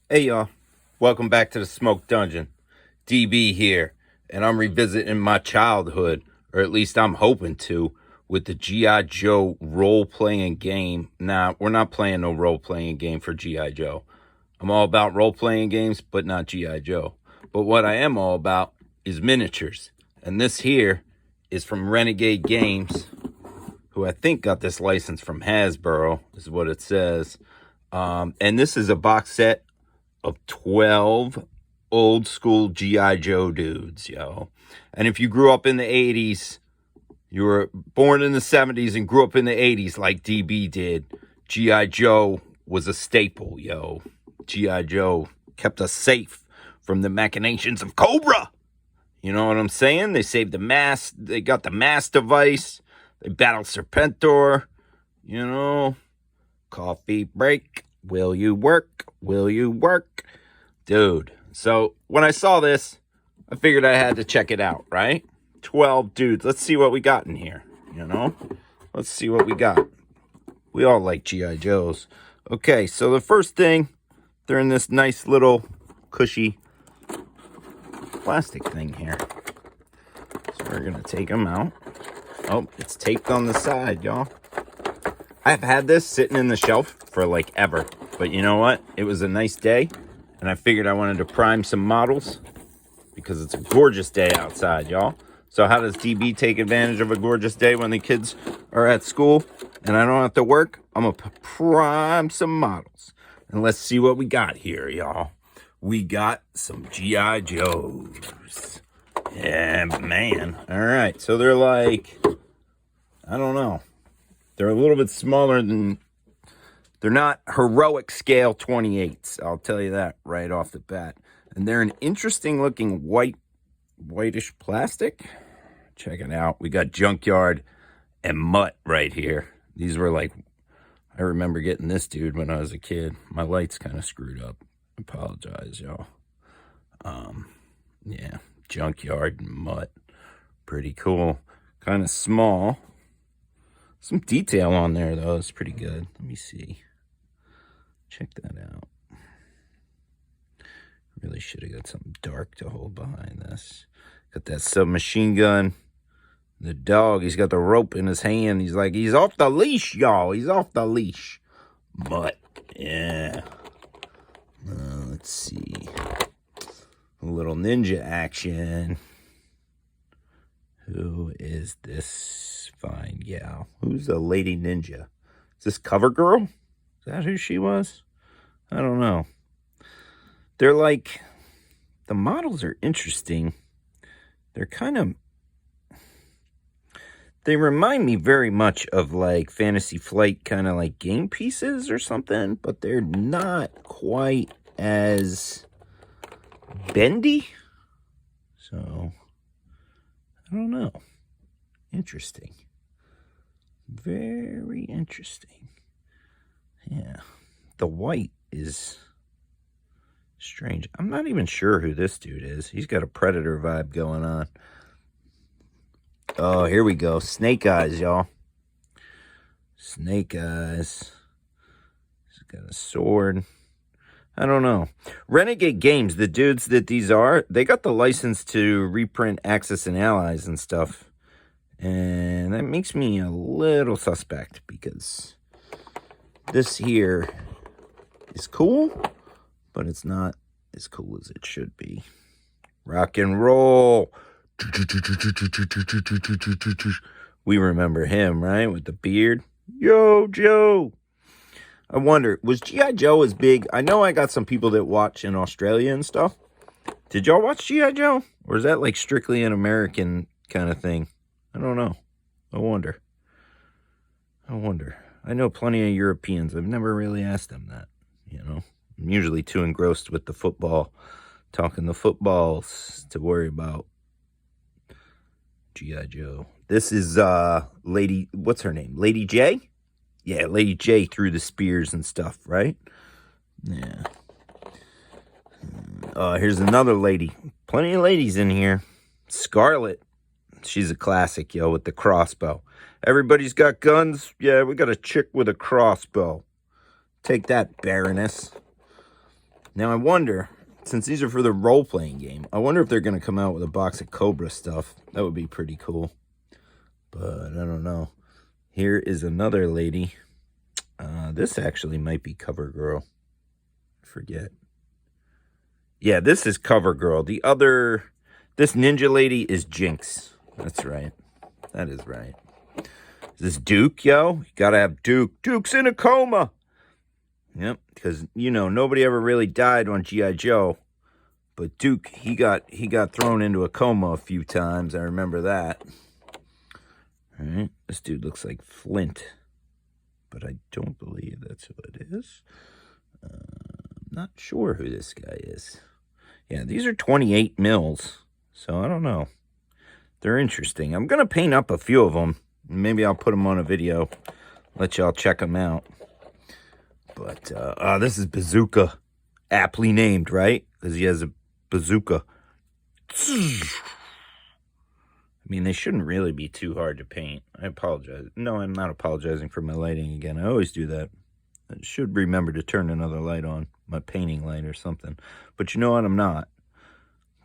Hey y'all, welcome back to the Smoke Dungeon. DB here, and I'm revisiting my childhood, or at least I'm hoping to, with the G.I. Joe role-playing game. Nah, we're not playing no role-playing game for G.I. Joe. I'm all about role-playing games, but not G.I. Joe. But what I am all about is miniatures, and this here is from Renegade Games, who I think got this license from Hasbro, is what it says. And this is a box set of 12 old school G.I. Joe dudes, yo. And if you grew up in the 80s, you were born in the 70s and grew up in the 80s like DB did, G.I. Joe was a staple, yo. G.I. Joe kept us safe from the machinations of Cobra. You know what I'm saying? They saved the mask. They got the mask device. They battled Serpentor. You know, coffee break. Will you work? Will you work? Dude. So when I saw this, I figured I had to check it out, right? 12 dudes. Let's see what we got in here, you know? Let's see what we got. We all like G.I. Joes. Okay, so the first thing, they're in this nice little cushy plastic thing here. So we're going to take them out. Oh, it's taped on the side, y'all. I've had this sitting in the shelf for like ever. But you know what? It was a nice day. And I figured I wanted to prime some models. Because it's a gorgeous day outside, y'all. So how does DB take advantage of a gorgeous day when the kids are at school? And I don't have to work? I'm going to prime some models. And let's see what we got here, y'all. We got some G.I. Joes. Yeah, man. All right. So they're like, I don't know. They're a little bit smaller than, they're not heroic scale 28s. I'll tell you that right off the bat. And they're an interesting looking whitish plastic. Check it out. We got Junkyard and Mutt right here. These were like, I remember getting this dude when I was a kid. My light's kind of screwed up. I apologize, y'all. Yeah, Junkyard and Mutt. Pretty cool. Kind of small. Some detail on there, though. It's pretty good. Let me see. Check that out. Really should have got something dark to hold behind this. Got that submachine gun. The dog, he's got the rope in his hand. He's like, he's off the leash, y'all. He's off the leash. But, yeah. Let's see. A little ninja action. Who is this fine gal? Who's the lady ninja? Is this Cover Girl? Is that who she was? I don't know. They're like, the models are interesting. They're kind of, they remind me very much of like Fantasy Flight kind of like game pieces or something, but they're not quite as bendy. So, I don't know. Interesting. Very interesting. Yeah. The white is strange. I'm not even sure who this dude is. He's got a Predator vibe going on. Oh, here we go. Snake Eyes, y'all. Snake Eyes. He's got a sword. I don't know. Renegade Games, the dudes that these are, they got the license to reprint Axis and Allies and stuff. And that makes me a little suspect because this here is cool, but it's not as cool as it should be. Rock and roll. We remember him, right? With the beard. Yo, Joe. I wonder, was G.I. Joe as big? I know I got some people that watch in Australia and stuff. Did y'all watch G.I. Joe? Or is that like strictly an American kind of thing? I don't know. I wonder. I know plenty of Europeans. I've never really asked them that, you know. I'm usually too engrossed with the football, talking the footballs to worry about G.I. Joe. This is Lady, what's her name? Lady J? Yeah, Lady J threw the spears and stuff, right? Yeah. Here's another lady. Plenty of ladies in here. Scarlet. She's a classic, yo, with the crossbow. Everybody's got guns? Yeah, we got a chick with a crossbow. Take that, Baroness. Now, I wonder, since these are for the role-playing game, I wonder if they're going to come out with a box of Cobra stuff. That would be pretty cool. But I don't know. Here is another lady. This actually might be Cover Girl. I forget. Yeah, this is Cover Girl. The other, this ninja lady is Jinx. That's right. That is right. Is this Duke, yo? You gotta have Duke. Duke's in a coma. Yep, because, you know, nobody ever really died on G.I. Joe. But Duke, he got thrown into a coma a few times. I remember that. All right, this dude looks like Flint. But I don't believe that's who it is. Not sure who this guy is. Yeah, these are 28 mils. So I don't know. They're interesting. I'm going to paint up a few of them. Maybe I'll put them on a video. Let y'all check them out. But this is Bazooka. Aptly named, right? Because he has a bazooka. I mean, they shouldn't really be too hard to paint. I apologize. No, I'm not apologizing for my lighting again. I always do that. I should remember to turn another light on. My painting light or something. But you know what? I'm not.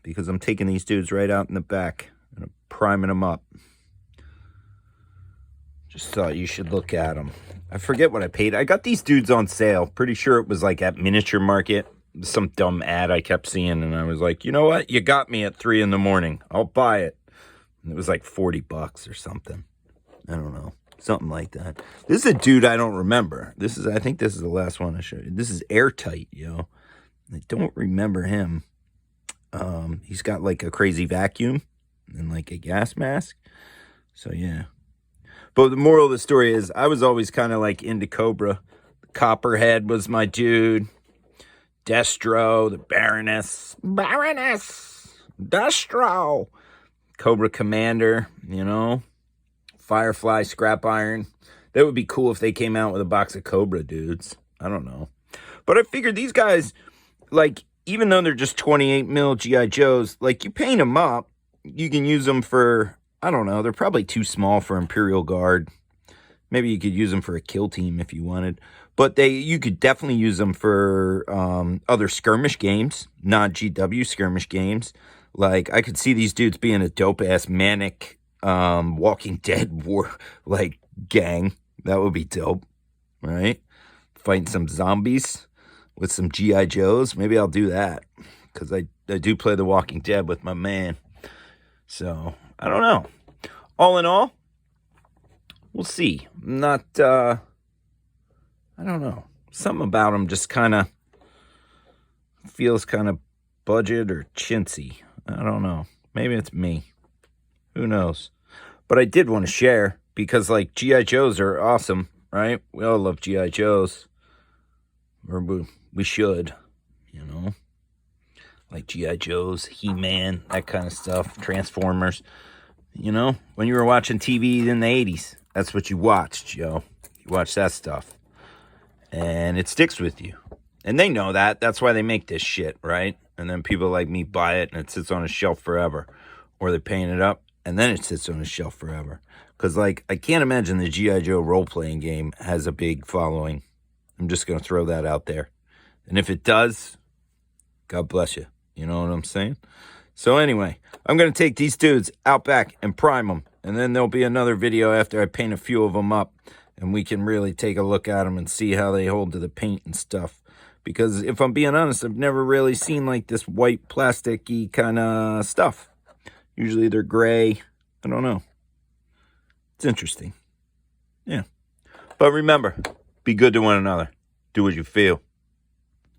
Because I'm taking these dudes right out in the back. And I'm priming them up. Just thought you should look at them. I forget what I paid. I got these dudes on sale. Pretty sure it was like at Miniature Market. Some dumb ad I kept seeing. And I was like, you know what? You got me at 3 in the morning. I'll buy it. And it was like $40 or something. I don't know. Something like that. This is a dude I don't remember. I think this is the last one I showed you. This is Airtight, yo. I don't remember him. He's got like a crazy vacuum and like a gas mask. So yeah. But the moral of the story is I was always kind of like into Cobra. Copperhead was my dude. Destro, the Baroness. Destro. Cobra Commander, you know. Firefly, Scrap Iron. That would be cool if they came out with a box of Cobra dudes. I don't know. But I figured these guys, like, even though they're just 28 mil G.I. Joes, like, you paint them up, you can use them for, I don't know, they're probably too small for Imperial Guard. Maybe you could use them for a kill team if you wanted. But you could definitely use them for other skirmish games, non-GW skirmish games. Like, I could see these dudes being a dope-ass manic Walking Dead war, like, gang. That would be dope, right? Fighting some zombies with some G.I. Joes. Maybe I'll do that. Because I do play The Walking Dead with my man. So, I don't know. All in all, we'll see. Not, I don't know. Something about them just kind of feels kind of budget or chintzy. I don't know. Maybe it's me. Who knows? But I did want to share because, like, G.I. Joes are awesome, right? We all love G.I. Joes. Or we should, you know? Like G.I. Joes, He-Man, that kind of stuff. Transformers. You know? When you were watching TV in the 80s, that's what you watched, yo. You watched that stuff. And it sticks with you. And they know that. That's why they make this shit, right? And then people like me buy it and it sits on a shelf forever. Or they paint it up and then it sits on a shelf forever. Because, like, I can't imagine the G.I. Joe role-playing game has a big following. I'm just going to throw that out there. And if it does, God bless you. You know what I'm saying? So anyway, I'm going to take these dudes out back and prime them. And then there'll be another video after I paint a few of them up. And we can really take a look at them and see how they hold to the paint and stuff. Because if I'm being honest, I've never really seen like this white plasticky kind of stuff. Usually they're gray. I don't know. It's interesting. Yeah. But remember, be good to one another. Do what you feel.